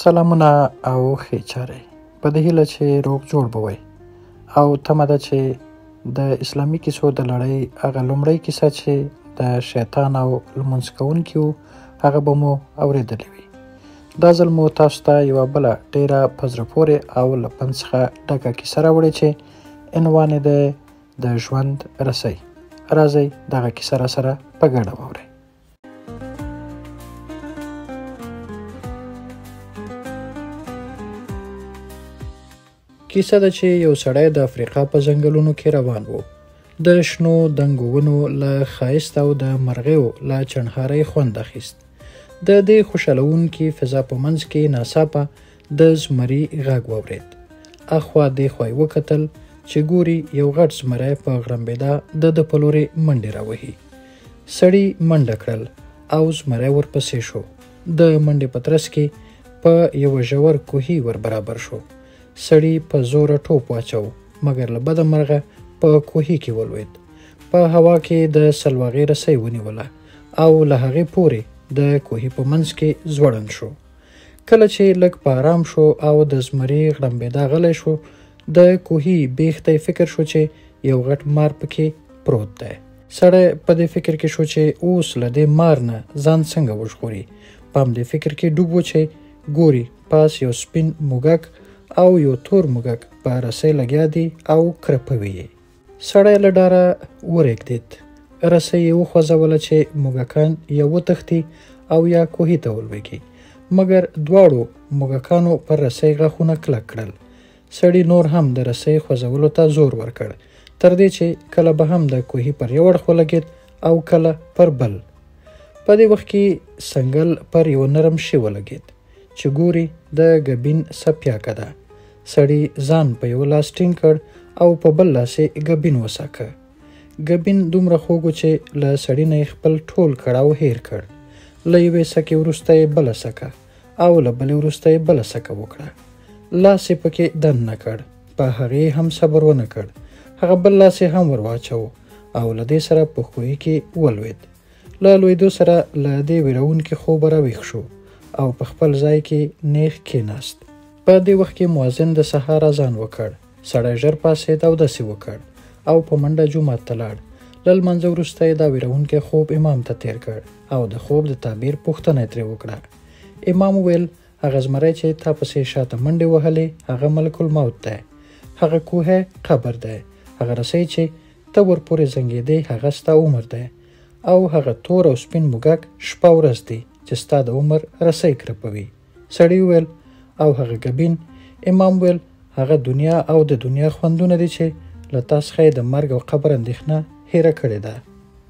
سلامونه او ښې چارې په دې هیله چې روغ جوړ به وئ او تمه ده چې د اسلامي کیسو د لړۍ هغه لومړۍ کیسه چې د شیطان او لمونځ کوونکي وو هغه به مو اورېدلې وي. دا ځل مو تاسو ته یوه بله ډېره په زړه پورې او له پند څخه ډکه کیسه راوړې چې عنوان یې دی د ژوند رسۍ. راځئ دغه کیسه راسره په ګډه واورئ. کیسه ده چې یو سړی د افریقا په ځنګلونو کې روان و. د شنو دنګو ونو له ښایست او د مرغیو له چڼهارۍ خوند اخیست. د دې خوشحالونکي فضا په منځ کې ناڅاپه د زمري غږ واورېد. اخوا دېخوا یې وکتل چې ګوري یو غټ زمری په غړمبېدا د په لورې منډې راوهي. سړي منډه کړل او زمری ورپسې شو. د منډې په ترڅ کې په یوه ژور کوهي ور برابر شو. سړي په زوره ټوپ واچو مګر له بده مرغه په کوهي کې ولوېد. په هوا کې د سلواغې رسۍ ونیوله او له هغې پورې د کوهي په منځ کې ځوړند شو. کله چې لږ په آرام شو او د زمري غړمبېدا غلی شو د کوهي بیخ ته فکر شو چې یو غټ مار پکې پروت دی. سړی په دې فکر کې شو چې اوس له دې مار نه ځان څنګه وژغوري. په همدې فکر کې ډوب و چې ګوري پاس یو سپین موږک او یو تور موږک په رسۍ لګیا دي او کرپوي یې. سړی له ډاره ورېږدېد. رسۍ یې وخوځوله چې موږکان یا وتښتي او یا کوهي ته ولوېږي. مګر دواړو موږکانو پر رسۍ غاښونه کلک کړل. سړي نور هم د رسۍ خوځولو ته زور ورکړ تر دې چې کله به هم د کوهي پر یو اړخ ولګېد او کله پر بل. په دې وخت کې څنګل پر یو نرم شي ولګېد چې ګوري د ګبین څپیاکه ده. سړي ځان په یو لاس ټینګ کړ او په بل لاس یې ګبین وساکه. ګبین دومره خوږ و چې له سړي نه یې خپل ټول کړاو هیر کړ. له یوې سکې وروسته یې بله سکه او له بلې وروسته یې بله سکه وکړه. لاس یې پکې دننه کړ. په هغې هم صبر ونه کړ. هغه بل لاس یې هم ور واچو او له دې سره په کوهي کې ولوېد. له لوېدو سره له دې ویرونکي خوبه راویښ شو او په خپل ځای کې نیغ کېناست. په دې وخت کې مؤذن د سهار اذان وکړ. سړی ژر پاڅېد او اودس وکړ او په منډه جومات ته لاړ. له لمانځه وروسته یې دا ویرونکی خوب امام ته تیر کړ او د خوب د تعبیر پوښتنه یې ترې وکړه. امام وویل هغه زمری چې تا پسې شاته منډې وهلې هغه ملک الموت دی. هغه کوهی قبر دی. هغه رسۍ چې ته ورپورې زنګېدې هغه ستا عمر دی او هغه تور او سپین موږک شپه ورځ دی چې ستا د عمر رسۍ کرپوي. سړي وویل او هغه ګبین. امام ویل هغه دنیا او د دنیا خوندونه دي چې له تا څخه یې د مرګ او قبر اندېښنه هیره کړې ده.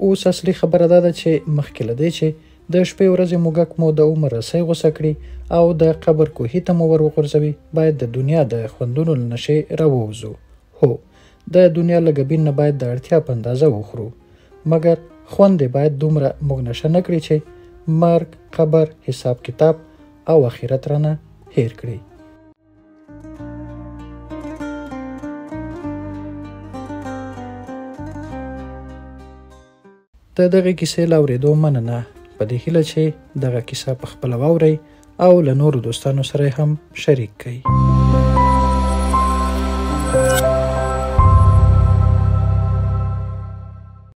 اوس اصلي خبره دا ده چې مخکې له دې چې د شپې ورځې موږک مو د عمر رسۍ غوڅه کړي او د قبر کوهي ته مو ور وغورځوي باید د دنیا د خوندونو له نشې راووځو. هو د دنیا له ګبین نه باید د اړتیا په اندازه وخورو مګر خوند یې باید دومره موږ نشه نه کړي چې مرګ، قبر، حساب کتاب او آخرت رانه هیر کړي. د دغه کیسې له اورېدو مننه. په دې هیله چې دغه کیسه په خپله واورئ او له نورو دوستانو سره هم شریک کړئ.